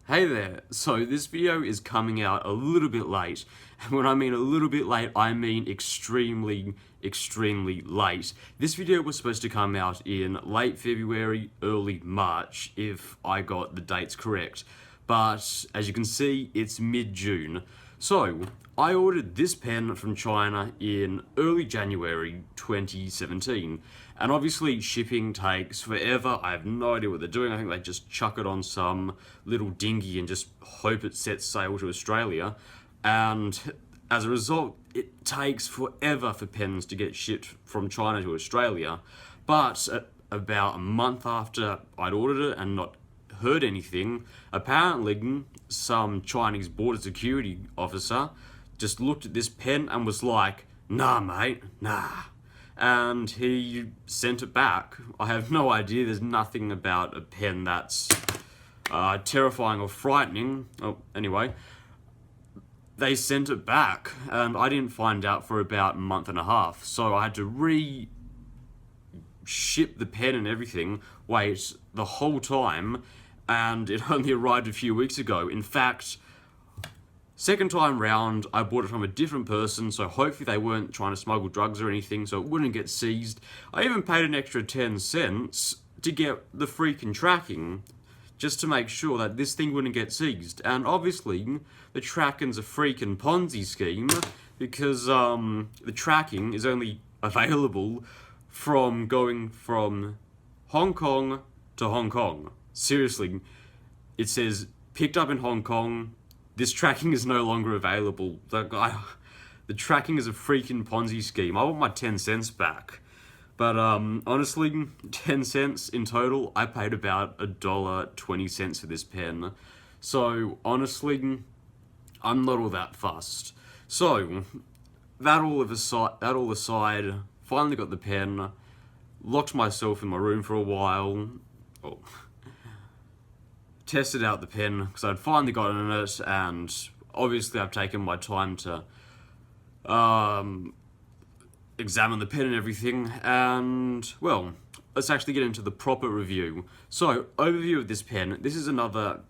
Hey there, so this video is coming out a little bit late, and when I mean a little bit late, I mean extremely late. This video was supposed to come out in late February, early March, if I got the dates correct, but as you can see, it's mid-June. So, I ordered this pen from China in early January 2017, and obviously shipping takes forever. I have no idea what they're doing. I think they just chuck it on some little dinghy and just hope it sets sail to Australia, and as a result, it takes forever for pens to get shipped from China to Australia. But about a month after I'd ordered it and not heard anything, apparently some Chinese border security officer just looked at this pen and was like, "Nah, mate, nah." And he sent it back. I have no idea. There's nothing about a pen that's terrifying or frightening. Oh, anyway, they sent it back, and I didn't find out for about a month and a half. So I had to ship the pen and everything, wait the whole time, and it only arrived a few weeks ago. In fact, second time round, I bought it from a different person, so hopefully they weren't trying to smuggle drugs or anything, so it wouldn't get seized. I even paid an extra 10 cents to get the freaking tracking, just to make sure that this thing wouldn't get seized. And obviously, the tracking's a freaking Ponzi scheme, because the tracking is only available from going from Hong Kong to Hong Kong. Seriously, it says picked up in Hong Kong. This tracking is no longer available. The tracking is a freaking Ponzi scheme. I want my 10 cents back. But honestly, 10 cents in total. I paid about $1.20 for this pen. So honestly, I'm not all that fussed. So that all aside, finally got the pen. Locked myself in my room for a while. Oh. Tested out the pen because I'd finally gotten it, and obviously I've taken my time to examine the pen and everything, and well, let's actually get into the proper review. So, overview of this pen. This is another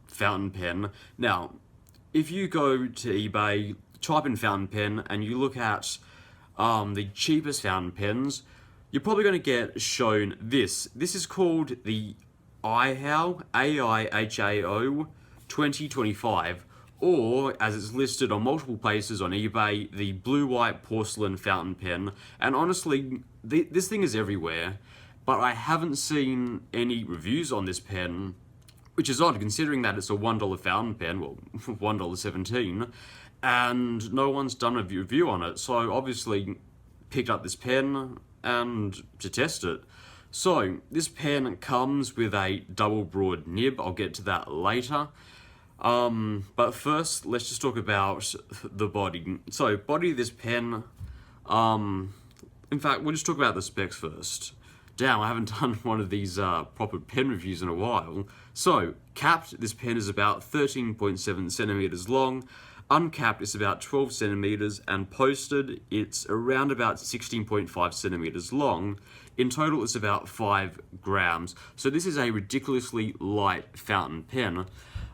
fountain pen. Now, if you go to eBay, type in fountain pen, and you look at the cheapest fountain pens, you're probably going to get shown this. This is called the AIHAO, AIHAO 2025, or as it's listed on multiple places on eBay, the blue white porcelain fountain pen. And honestly, this thing is everywhere, but I haven't seen any reviews on this pen, which is odd considering that it's a $1 fountain pen, well, $1.17, and no one's done a review on it. So obviously picked up this pen and to test it. So, this pen comes with a double broad nib. I'll get to that later. But first, let's just talk about the body. So, body of this pen, in fact, we'll just talk about the specs first. Damn, I haven't done one of these proper pen reviews in a while. So, capped, this pen is about 13.7 centimeters long. Uncapped, it's about 12 centimeters, and posted, it's around about 16.5 centimeters long. In total, it's about 5 grams. So this is a ridiculously light fountain pen.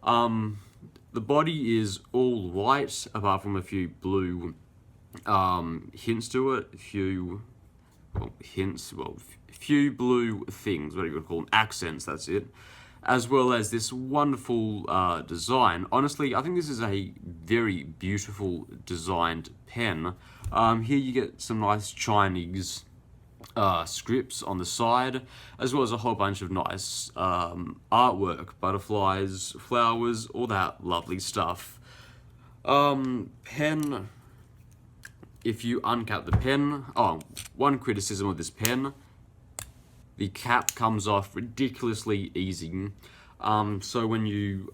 The body is all white, apart from a few blue hints to it. Few blue things, what do you call them? Accents, that's it. As well as this wonderful design. Honestly, I think this is a very beautiful designed pen. Here you get some nice Chinese scripts on the side, as well as a whole bunch of nice artwork, butterflies, flowers, all that lovely stuff. Pen, if you uncap the pen, one criticism of this pen, the cap comes off ridiculously easy. So when you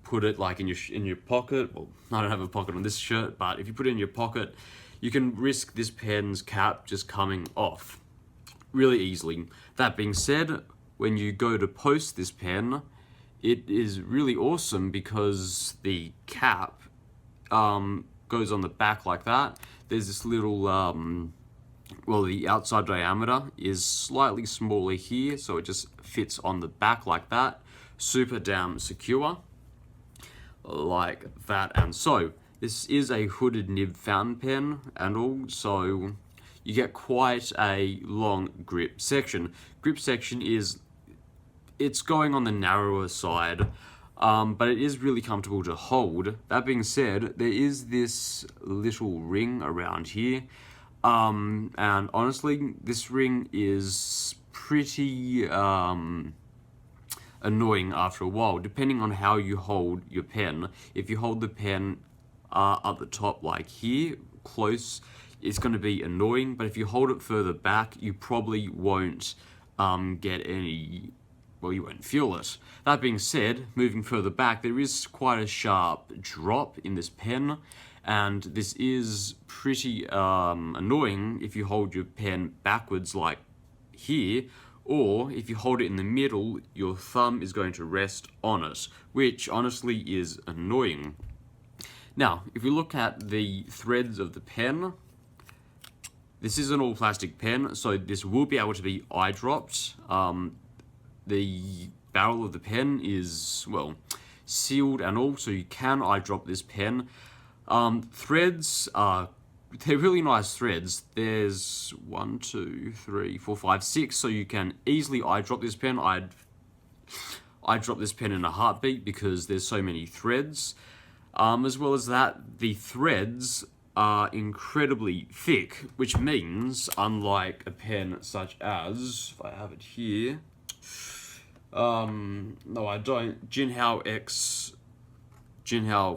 put it like in your pocket, well, I don't have a pocket on this shirt, but if you put it in your pocket, you can risk this pen's cap just coming off really easily. That being said, when you go to post this pen, it is really awesome because the cap goes on the back like that. There's this little well, the outside diameter is slightly smaller here, so it just fits on the back like that. super damn secure, like that. And so, this is a hooded nib fountain pen, and also you get quite a long grip section. Grip section is, it's going on the narrower side, but it is really comfortable to hold. That being said, there is this little ring around here, and honestly, this ring is pretty annoying after a while, depending on how you hold your pen. If you hold the pen at the top like here, close, it's going to be annoying, but if you hold it further back, you probably won't get any, well, you won't feel it. That being said, moving further back, there is quite a sharp drop in this pen, and this is pretty annoying if you hold your pen backwards like here, or if you hold it in the middle, your thumb is going to rest on it, which honestly is annoying. Now, if we look at the threads of the pen, this is an all plastic pen, so this will be able to be eye dropped. The barrel of the pen is, well, sealed and all, so you can eye drop this pen. Threads are, they're really nice threads. There's 1, 2, 3, 4, 5, 6, so you can easily eye drop this pen. I'd drop this pen in a heartbeat because there's so many threads. As well as that, the threads are incredibly thick, which means, unlike a pen such as, if I have it here, no I don't, Jinhao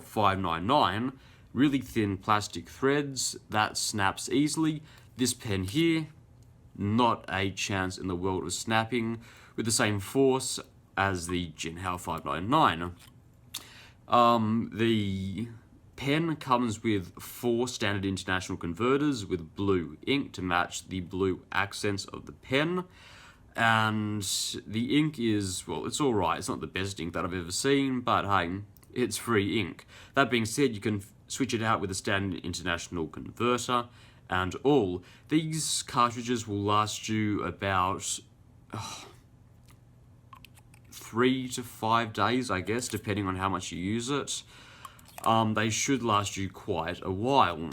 599, really thin plastic threads that snaps easily. This pen here, not a chance in the world of snapping with the same force as the Jinhao 599. The pen comes with 4 standard international converters with blue ink to match the blue accents of the pen. And the ink is, well, it's alright. It's not the best ink that I've ever seen, but hey, it's free ink. That being said, you can switch it out with a standard international converter and all. These cartridges will last you about 3 to 5 days, I guess, depending on how much you use it. They should last you quite a while.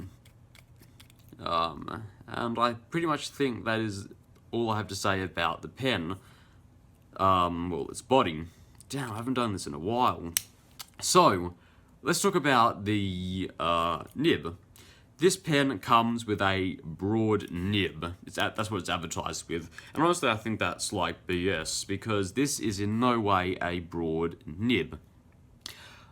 And I pretty much think that is all I have to say about the pen. Well, its body. Damn, I haven't done this in a while. So, let's talk about the nib. This pen comes with a broad nib. That's what it's advertised with. And honestly, I think that's like BS, because this is in no way a broad nib.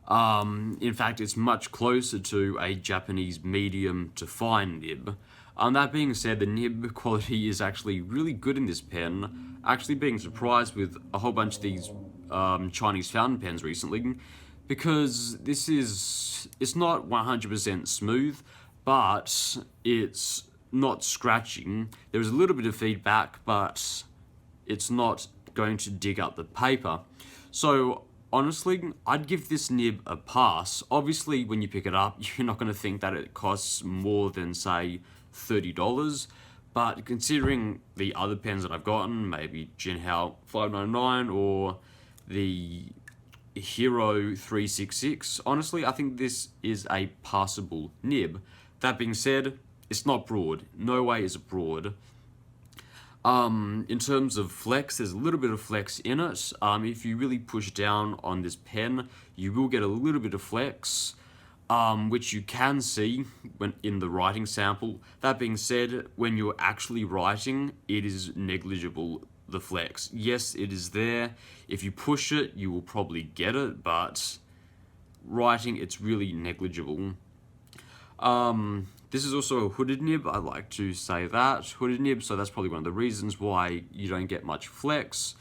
In fact, it's much closer to a Japanese medium to fine nib. That being said, the nib quality is actually really good in this pen. Actually being surprised with a whole bunch of these Chinese fountain pens recently, because it's not 100% smooth, but it's not scratching. There's a little bit of feedback, but it's not going to dig up the paper. So honestly, I'd give this nib a pass. Obviously, when you pick it up, you're not going to think that it costs more than, say, $30. But considering the other pens that I've gotten, maybe Jinhao 599 or the Hero 366, honestly, I think this is a passable nib. That being said, it's not broad. No way is it broad. In terms of flex, there's a little bit of flex in it. If you really push down on this pen, you will get a little bit of flex, which you can see when in the writing sample. That being said, when you're actually writing, it is negligible, the flex. Yes, it is there. If you push it, you will probably get it, but writing, it's really negligible. This is also a hooded nib, I'd like to say that. Hooded nib, so that's probably one of the reasons why you don't get much flex.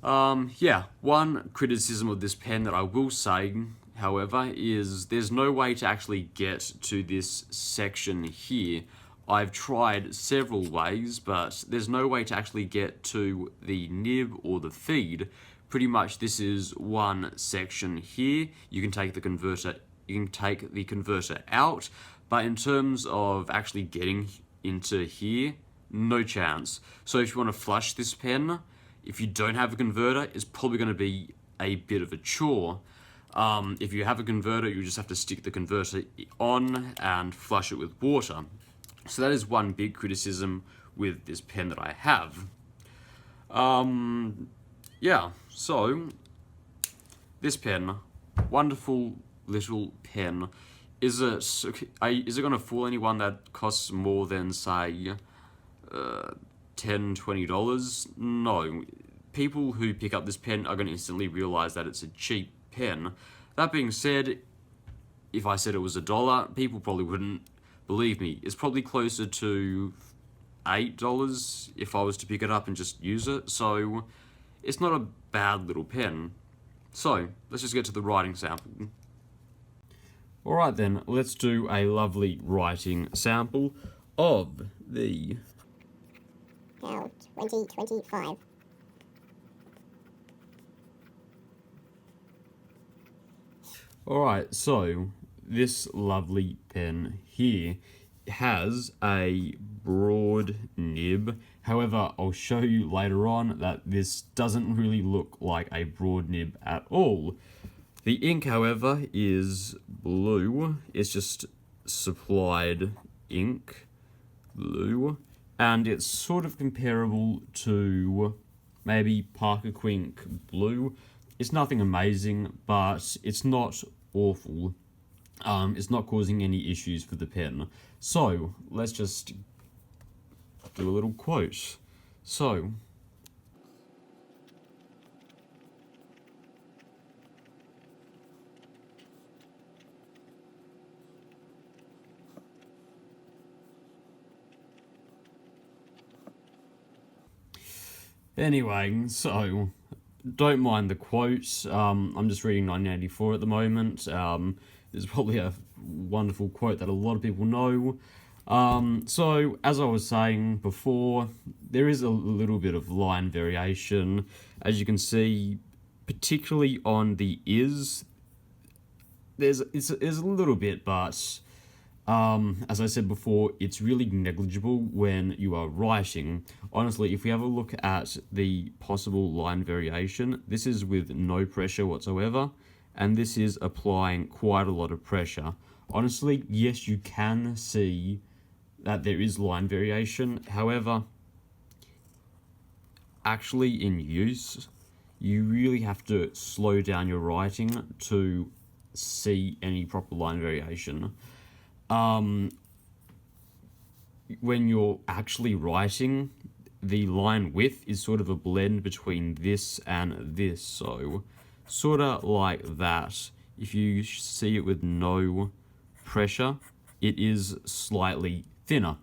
Yeah, one criticism of this pen that I will say, however, is there's no way to actually get to this section here. I've tried several ways, but there's no way to actually get to the nib or the feed. Pretty much this is one section here. You can take the converter out, but in terms of actually getting into here, no chance. So if you want to flush this pen, If you don't have a converter, it's probably going to be a bit of a chore. If you have a converter, you just have to stick the converter on and flush it with water. So that is one big criticism with this pen that I have. Yeah, so this pen, wonderful little pen. Is it going to fool anyone that costs more than, say, $10, $20? No. People who pick up this pen are going to instantly realize that it's a cheap pen. That being said, if I said it was $1, people probably wouldn't believe me. It's probably closer to $8 if I was to pick it up and just use it, so it's not a bad little pen. So, let's just get to the writing sample. Alright then, let's do a lovely writing sample of the HAL 2025. Alright, so this lovely pen here has a broad nib. However, I'll show you later on that this doesn't really look like a broad nib at all. The ink, however, is blue. It's just supplied ink, blue, and it's sort of comparable to maybe Parker Quink blue. It's nothing amazing, but it's not awful. It's not causing any issues for the pen. So, let's just do a little quote. So, anyway, so don't mind the quote. I'm just reading 1984 at the moment. There's probably a wonderful quote that a lot of people know. So, as I was saying before, there is a little bit of line variation. As you can see, particularly on the is, there's a little bit, but as I said before, it's really negligible when you are writing. Honestly, if we have a look at the possible line variation, this is with no pressure whatsoever, and this is applying quite a lot of pressure. Honestly, yes, you can see that there is line variation. However, actually in use, you really have to slow down your writing to see any proper line variation. When you're actually writing, the line width is sort of a blend between this and this, so sort of like that. If you see it with no pressure, it is slightly thinner.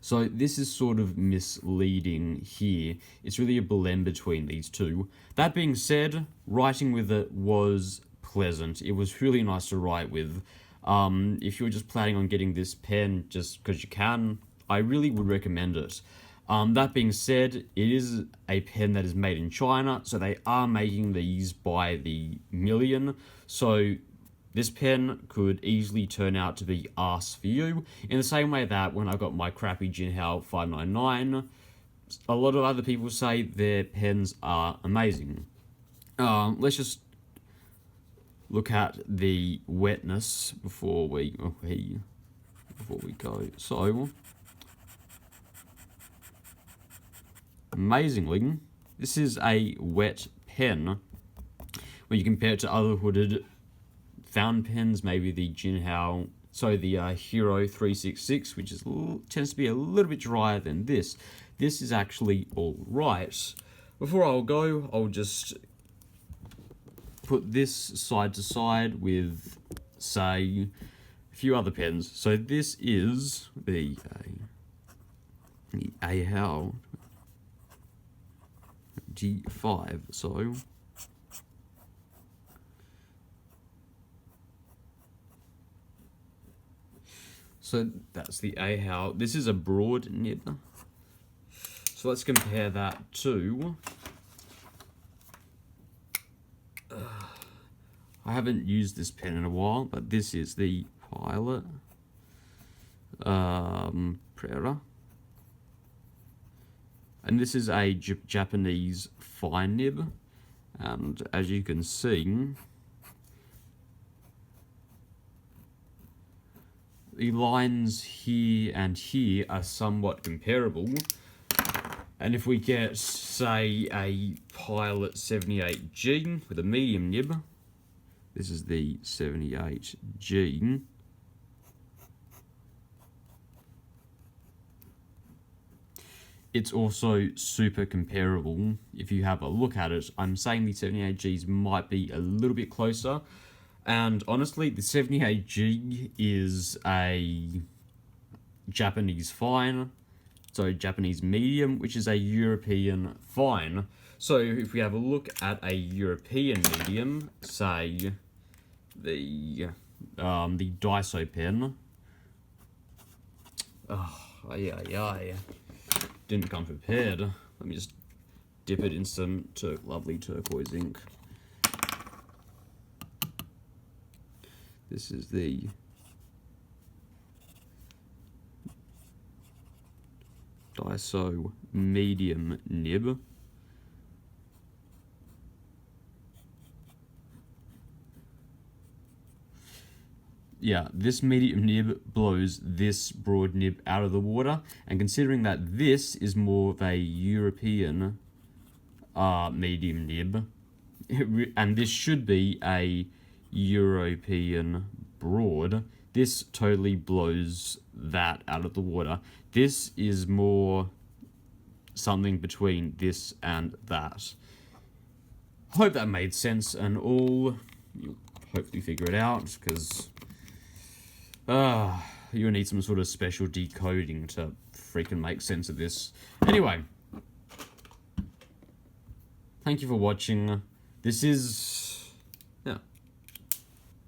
So this is sort of misleading here. It's really a blend between these two. That being said, writing with it was pleasant. It was really nice to write with. If you're just planning on getting this pen just because you can, I really would recommend it. That being said, it is a pen that is made in China, so they are making these by the million. So this pen could easily turn out to be arse for you, in the same way that when I got my crappy Jinhao 599, a lot of other people say their pens are amazing. Let's just look at the wetness before we go. So, amazingly, this is a wet pen. When you compare it to other hooded fountain pens, maybe the Jinhao, the Hero 366, which is tends to be a little bit drier than this. This is actually all right. Before I'll go, I'll just put this side to side with, say, a few other pens. So this is the AHAL G5. So that's the AHAL. This is a broad nib. So let's compare that to. I haven't used this pen in a while, but this is the Pilot Prera And this is a Japanese fine nib. And as you can see, the lines here and here are somewhat comparable. And if we get, say, a Pilot 78G with a medium nib, this is the 78G, it's also super comparable. If you have a look at it, I'm saying the 78Gs might be a little bit closer. And honestly, the 78G is a Japanese fine, so Japanese medium, which is a European fine. So if we have a look at a European medium, say the Daiso pen. Didn't come prepared. Let me just dip it in some lovely turquoise ink. This is the Daiso medium nib. Yeah, this medium nib blows this broad nib out of the water, and considering that this is more of a European medium nib, and this should be a European broad, this totally blows that out of the water. This is more something between this and that. Hope that made sense and all. You'll hopefully figure it out, because you'll need some sort of special decoding to freaking make sense of this. Anyway, thank you for watching. This is